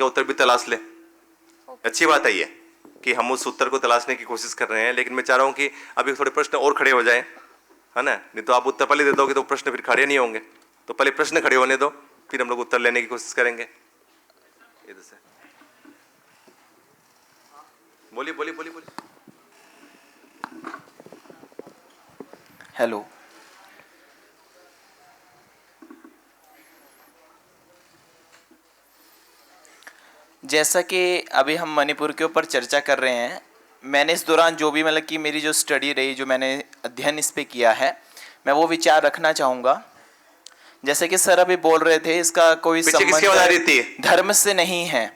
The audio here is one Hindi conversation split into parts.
उसका उत्तर भी तलाश ले। अच्छी बात है ये कि हम उस उत्तर को तलाशने की कोशिश कर रहे हैं, लेकिन मैं चाह रहा हूँ कि अभी थोड़े प्रश्न और खड़े हो जाए, है ना। नहीं तो आप उत्तर पहले दे दोगे तो प्रश्न फिर खड़े नहीं होंगे। तो पहले प्रश्न खड़े होने दो, फिर हम लोग उत्तर लेने की कोशिश करेंगे। इधर से बोलिए बोलिए बोलिए बोलिए। हेलो, जैसा कि अभी हम मणिपुर के ऊपर चर्चा कर रहे हैं, मैंने इस दौरान जो भी मतलब कि मेरी जो स्टडी रही, जो मैंने अध्ययन इस पे किया है, मैं वो विचार रखना चाहूँगा। जैसे कि सर अभी बोल रहे थे, इसका कोई संबंध धर्म से नहीं है,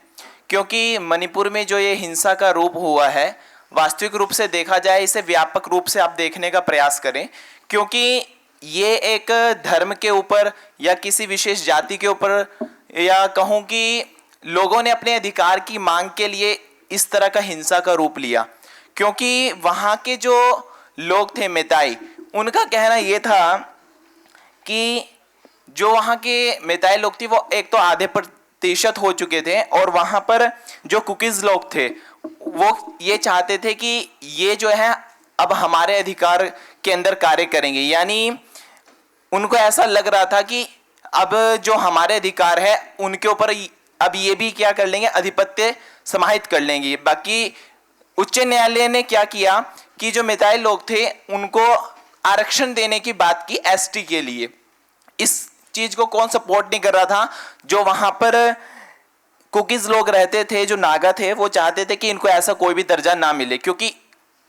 क्योंकि मणिपुर में जो ये हिंसा का रूप हुआ है, वास्तविक रूप से देखा जाए, इसे व्यापक रूप से आप देखने का प्रयास करें, क्योंकि ये एक धर्म के ऊपर या किसी विशेष जाति के ऊपर, या कहूँ कि लोगों ने अपने अधिकार की मांग के लिए इस तरह का हिंसा का रूप लिया। क्योंकि वहाँ के जो लोग थे मेताई, उनका कहना ये था कि जो वहाँ के मेताई लोग थे वो एक तो आधे प्रतिशत हो चुके थे, और वहाँ पर जो कुकीज लोग थे वो ये चाहते थे कि ये जो है अब हमारे अधिकार के अंदर कार्य करेंगे। यानी उनको ऐसा लग रहा था कि अब जो हमारे अधिकार है उनके ऊपर अब ये भी क्या कर लेंगे, आधिपत्य समाहित कर लेंगे। बाकी उच्च न्यायालय ने क्या किया कि जो मेताई लोग थे उनको आरक्षण देने की बात की एसटी के लिए। इस चीज को कौन सपोर्ट नहीं कर रहा था? जो वहां पर कुकीज लोग रहते थे, जो नागा थे, वो चाहते थे कि इनको ऐसा कोई भी दर्जा ना मिले, क्योंकि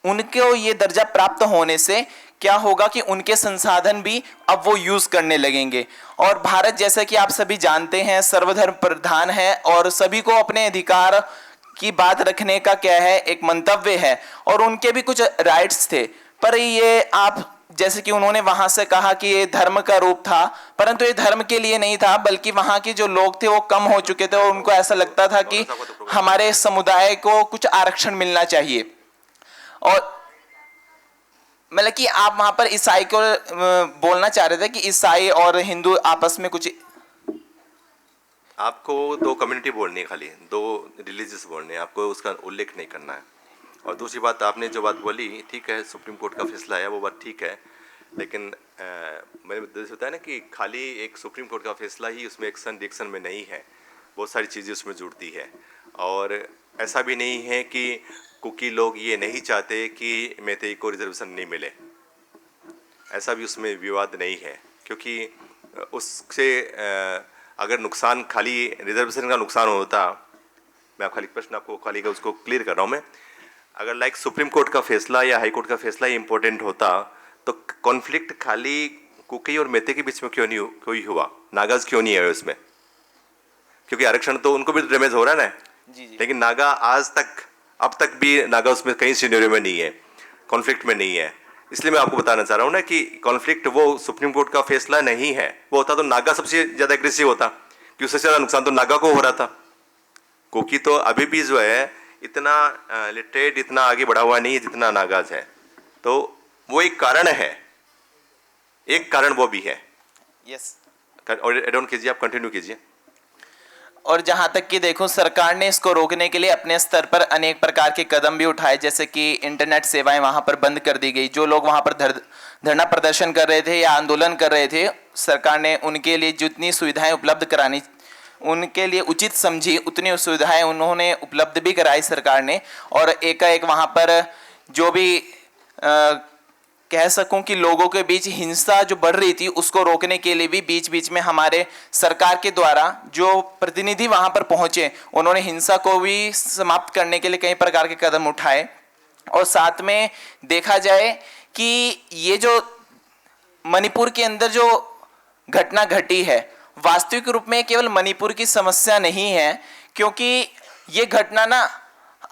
उनको ये दर्जा प्राप्त होने से क्या होगा कि उनके संसाधन भी अब वो यूज करने लगेंगे। और भारत, जैसा कि आप सभी जानते हैं, सर्वधर्म प्रधान है और सभी को अपने अधिकार की बात रखने का क्या है, एक मंतव्य है, और उनके भी कुछ राइट्स थे। पर ये आप जैसे कि उन्होंने वहां से कहा कि ये धर्म का रूप था, परंतु ये धर्म के लिए नहीं था, बल्कि वहां के जो लोग थे वो कम हो चुके थे और उनको ऐसा लगता था कि हमारे समुदाय को कुछ आरक्षण मिलना चाहिए। और मतलब कि आप वहां पर ईसाई को बोलना चाह रहे थे कि ईसाई और हिंदू आपस में कुछ, आपको दो कम्युनिटी बोलनी है, खाली दो रिलीजियस बोलने हैं, आपको उसका उल्लेख नहीं करना है। और दूसरी बात, आपने जो बात बोली ठीक है, सुप्रीम कोर्ट का फैसला है, वो बात ठीक है, लेकिन मेरे उद्देश्य होता है ना कि खाली एक सुप्रीम कोर्ट का फैसला ही उसमें एक्शन रिएक्शन में नहीं है, बहुत सारी चीज़ें उसमें जुड़ती है। और ऐसा भी नहीं है कि कुकी लोग ये नहीं चाहते कि मैतेई को रिजर्वेशन नहीं मिले, ऐसा भी उसमें विवाद नहीं है, क्योंकि उससे अगर नुकसान खाली रिजर्वेशन का नुकसान होता, मैं खाली प्रश्न आपको खाली का उसको क्लियर कर रहा हूँ मैं, अगर लाइक सुप्रीम कोर्ट का फैसला या हाई कोर्ट का फैसला ही इम्पोर्टेंट होता तो कॉन्फ्लिक्ट खाली कुकी और मैते के बीच में क्यों हुआ, नागाज क्यों नहीं है उसमें? क्योंकि आरक्षण तो उनको भी डैमेज हो रहा है ना जी। लेकिन नागा आज तक, अब तक भी नागा उसमें कहीं सिनेरियो में नहीं है, कॉन्फ्लिक्ट में नहीं है। इसलिए मैं आपको बताना चाह रहा हूँ ना कि कॉन्फ्लिक्ट वो सुप्रीम कोर्ट का फैसला नहीं है, वो होता तो नागा सबसे ज़्यादा एग्रेसिव होता, कि उससे ज़्यादा नुकसान तो नागा को हो रहा था। कुकी तो अभी भी जो है इतना लिटरेट, इतना आगे बढ़ा हुआ नहीं है जितना नागाज है, तो वो एक कारण है, एक कारण वो भी है। यस, और एड ऑन कीजिए, आप कंटिन्यू कीजिए। और जहां तक कि देखो, सरकार ने इसको रोकने के लिए अपने स्तर पर अनेक प्रकार के कदम भी उठाए, जैसे कि इंटरनेट सेवाएं वहां पर बंद कर दी गई। जो लोग वहां पर धरना प्रदर्शन कर रहे थे या आंदोलन कर रहे थे, सरकार ने उनके लिए जितनी सुविधाएं उपलब्ध करानी, उनके लिए उचित समझी, उतनी सुविधाएं उन्होंने उपलब्ध भी कराई सरकार ने। और एकाएक वहां पर जो भी कह सकूं कि लोगों के बीच हिंसा जो बढ़ रही थी, उसको रोकने के लिए भी बीच बीच में हमारे सरकार के द्वारा जो प्रतिनिधि वहां पर पहुंचे, उन्होंने हिंसा को भी समाप्त करने के लिए कई प्रकार के कदम उठाए। और साथ में देखा जाए कि ये जो मणिपुर के अंदर जो घटना घटी है, वास्तविक रूप में केवल मणिपुर की समस्या नहीं है, क्योंकि ये घटना ना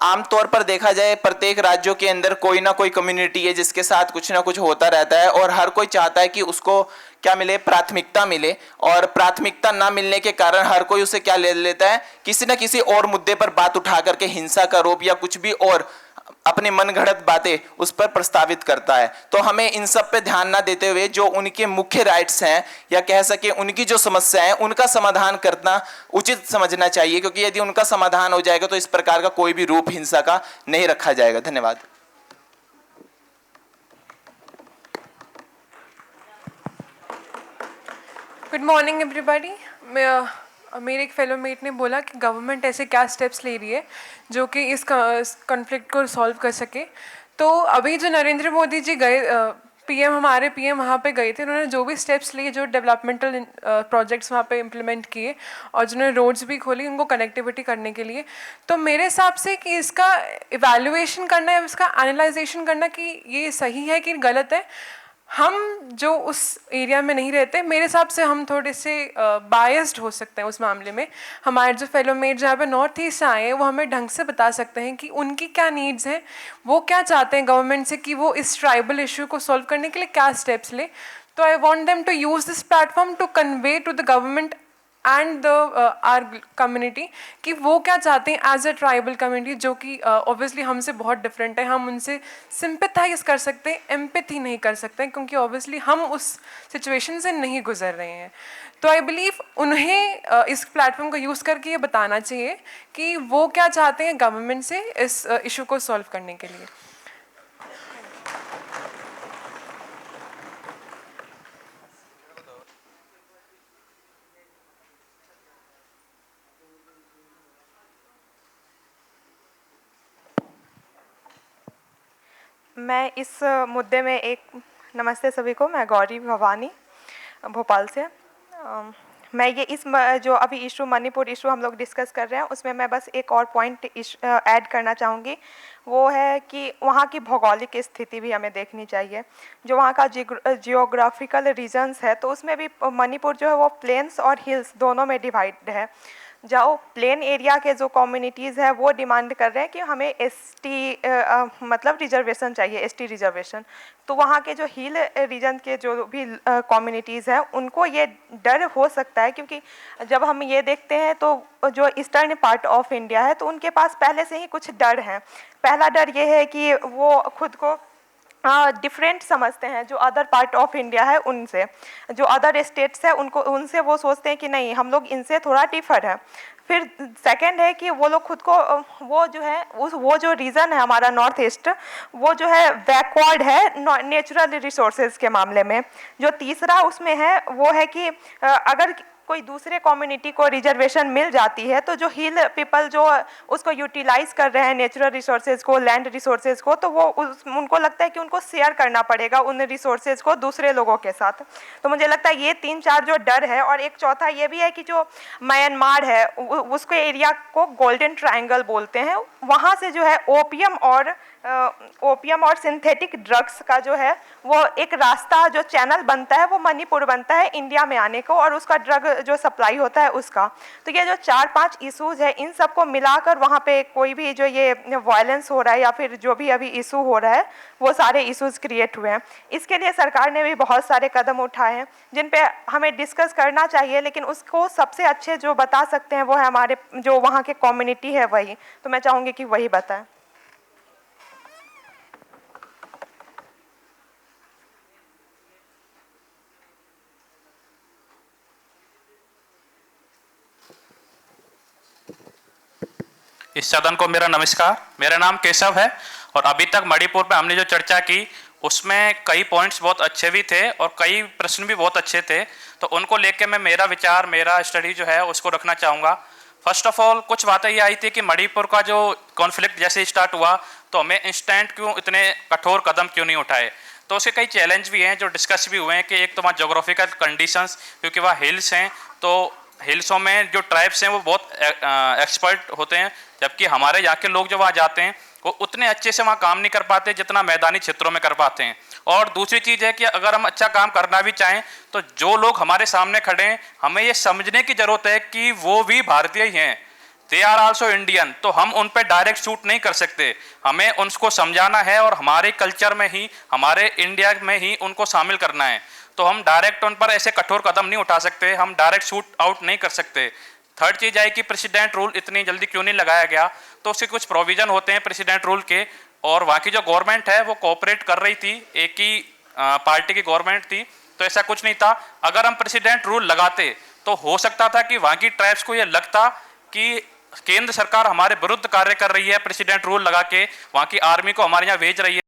आमतौर पर देखा जाए प्रत्येक राज्यों के अंदर कोई ना कोई कम्युनिटी है जिसके साथ कुछ ना कुछ होता रहता है, और हर कोई चाहता है कि उसको क्या मिले, प्राथमिकता मिले। और प्राथमिकता ना मिलने के कारण हर कोई उसे क्या ले लेता है, किसी ना किसी और मुद्दे पर बात उठा करके हिंसा का रूप या कुछ भी और अपने मन घड़त बातें उस पर प्रस्तावित करता है। तो हमें इन सब पे ध्यान ना देते हुए जो उनके मुख्य राइट्स हैं या कह सके उनकी जो समस्या है उनका समाधान करना उचित समझना चाहिए, क्योंकि यदि उनका समाधान हो जाएगा तो इस प्रकार का कोई भी रूप हिंसा का नहीं रखा जाएगा। धन्यवाद। Good morning everybody. मेरे एक फेलो मेट ने बोला कि गवर्नमेंट ऐसे क्या स्टेप्स ले रही है जो कि इस कॉन्फ्लिक्ट को सॉल्व कर सके। तो अभी जो नरेंद्र मोदी जी गए, हमारे पीएम वहाँ पे गए थे, उन्होंने जो भी स्टेप्स लिए, जो डेवलपमेंटल प्रोजेक्ट्स वहाँ पे इम्प्लीमेंट किए और जिन्होंने रोड्स भी खोली उनको कनेक्टिविटी करने के लिए, तो मेरे हिसाब से कि इसका इवैल्यूएशन करना है, इसका एनालाइजेशन करना कि ये सही है कि गलत है। हम जो उस एरिया में नहीं रहते, मेरे हिसाब से हम थोड़े से बायस्ड हो सकते हैं उस मामले में। हमारे जो फेलो मेट जहाँ पे नॉर्थ ईस्ट से आए हैं वो हमें ढंग से बता सकते हैं कि उनकी क्या नीड्स हैं, वो क्या चाहते हैं गवर्नमेंट से कि वो इस ट्राइबल इशू को सॉल्व करने के लिए क्या स्टेप्स ले। तो I want them to use this platform to convey to the government and the are community कि वो क्या चाहते हैं एज अ ट्राइबल कम्युनिटी, जो कि ऑब्वियसली हमसे बहुत डिफरेंट है। हम उनसे सिंपैथाइज कर सकते हैं, एम्पैथी नहीं कर सकते हैं, क्योंकि ऑब्वियसली हम उस सिचुएशन से नहीं गुजर रहे हैं। तो आई बिलीव उन्हें इस प्लेटफॉर्म को यूज़ करके ये बताना चाहिए कि वो क्या चाहते हैं गवर्नमेंट से इस इशू को सॉल्व करने के लिए। मैं इस मुद्दे में नमस्ते सभी को, मैं गौरी भवानी भोपाल से। मैं ये जो अभी इशू मणिपुर इशू हम लोग डिस्कस कर रहे हैं उसमें मैं बस एक और पॉइंट ऐड करना चाहूँगी। वो है कि वहाँ की भौगोलिक स्थिति भी हमें देखनी चाहिए। जो वहाँ का जियोग्राफिकल रीजन्स है तो उसमें भी मणिपुर जो है वो प्लेन्स और हिल्स दोनों में डिवाइड है। जो प्लेन एरिया के जो कम्युनिटीज़ है वो डिमांड कर रहे हैं कि हमें एसटी मतलब रिजर्वेशन चाहिए, एसटी रिजर्वेशन। तो वहाँ के जो हिल रीजन के जो भी कम्युनिटीज़ हैं उनको ये डर हो सकता है, क्योंकि जब हम ये देखते हैं तो जो ईस्टर्न पार्ट ऑफ इंडिया है तो उनके पास पहले से ही कुछ डर हैं। पहला डर ये है कि वो खुद को डिफरेंट समझते हैं जो अदर पार्ट ऑफ इंडिया है उनसे, जो अदर स्टेट्स है उनको उनसे वो सोचते हैं कि नहीं हम लोग इनसे थोड़ा डिफर है। फिर सेकंड है कि वो लोग खुद को वो जो है वो जो रीजन है हमारा नॉर्थ ईस्ट वो जो है बैकवर्ड है नेचुरल रिसोर्सेज के मामले में। जो तीसरा उसमें है वो है कि अगर कोई दूसरे कम्युनिटी को रिजर्वेशन मिल जाती है तो जो हिल पीपल जो उसको यूटिलाइज कर रहे हैं नेचुरल रिसोर्सेज को, लैंड रिसोर्सेज को, तो वो उनको लगता है कि उनको शेयर करना पड़ेगा उन रिसोर्सेज को दूसरे लोगों के साथ। तो मुझे लगता है ये 3-4 जो डर है। और एक चौथा ये भी है कि जो म्यांमार है उसके एरिया को गोल्डन ट्रायंगल बोलते हैं, वहाँ से जो है ओपियम और सिंथेटिक ड्रग्स का जो है वो एक रास्ता जो चैनल बनता है वो मणिपुर बनता है इंडिया में आने को, और उसका ड्रग जो सप्लाई होता है उसका। तो ये जो 4-5 इशूज़ है इन सबको मिलाकर वहाँ पे कोई भी जो ये वायलेंस हो रहा है या फिर जो भी अभी इशू हो रहा है वो सारे इशूज़ क्रिएट हुए हैं। इसके लिए सरकार ने भी बहुत सारे कदम उठाए हैं जिन पे हमें डिस्कस करना चाहिए, लेकिन उसको सबसे अच्छे जो बता सकते हैं वो है हमारे जो वहाँ के कम्युनिटी है वही। तो मैं चाहूँगी कि वही बताएं। इस सदन को मेरा नमस्कार। मेरा नाम केशव है और अभी तक मणिपुर पे हमने जो चर्चा की उसमें कई पॉइंट्स बहुत अच्छे भी थे और कई प्रश्न भी बहुत अच्छे थे। तो उनको लेके मैं मेरा स्टडी जो है उसको रखना चाहूँगा। फर्स्ट ऑफ ऑल कुछ बातें ये आई थी कि मणिपुर का जो कॉन्फ्लिक्ट जैसे स्टार्ट हुआ तो हमें इंस्टेंट क्यों इतने कठोर कदम क्यों नहीं उठाए। तो उसके कई चैलेंज भी हैं जो डिस्कस भी हुए हैं कि एक तो वहाँ जोग्राफिकल कंडीशंस, क्योंकि वहाँ हिल्स हैं तो हिल्सों में जो ट्राइब्स हैं वो बहुत एक्सपर्ट होते हैं, जबकि हमारे यहाँ के लोग जो वहाँ जाते हैं वो उतने अच्छे से वहाँ काम नहीं कर पाते जितना मैदानी क्षेत्रों में कर पाते हैं। और दूसरी चीज़ है कि अगर हम अच्छा काम करना भी चाहें तो जो लोग हमारे सामने खड़े हैं हमें ये समझने की ज़रूरत है कि वो भी भारतीय ही हैं, दे आर आल्सो इंडियन। तो हम उन पर डायरेक्ट शूट नहीं कर सकते, हमें उनको समझाना है और हमारे कल्चर में ही, हमारे इंडिया में ही उनको शामिल करना है। तो हम डायरेक्ट उन पर ऐसे कठोर कदम नहीं उठा सकते, हम डायरेक्ट शूट आउट नहीं कर सकते। थर्ड चीज़ है कि प्रेसिडेंट रूल इतनी जल्दी क्यों नहीं लगाया गया। तो उसके कुछ प्रोविज़न होते हैं प्रेसिडेंट रूल के और वहाँ की जो गवर्नमेंट है वो कोऑपरेट कर रही थी, एक ही पार्टी की गवर्नमेंट थी, तो ऐसा कुछ नहीं था। अगर हम प्रेसिडेंट रूल लगाते तो हो सकता था कि वहाँ की ट्राइब्स को ये लगता कि केंद्र सरकार हमारे विरुद्ध कार्य कर रही है, प्रेसिडेंट रूल लगा के वहाँ की आर्मी को हमारे यहाँ भेज रही है।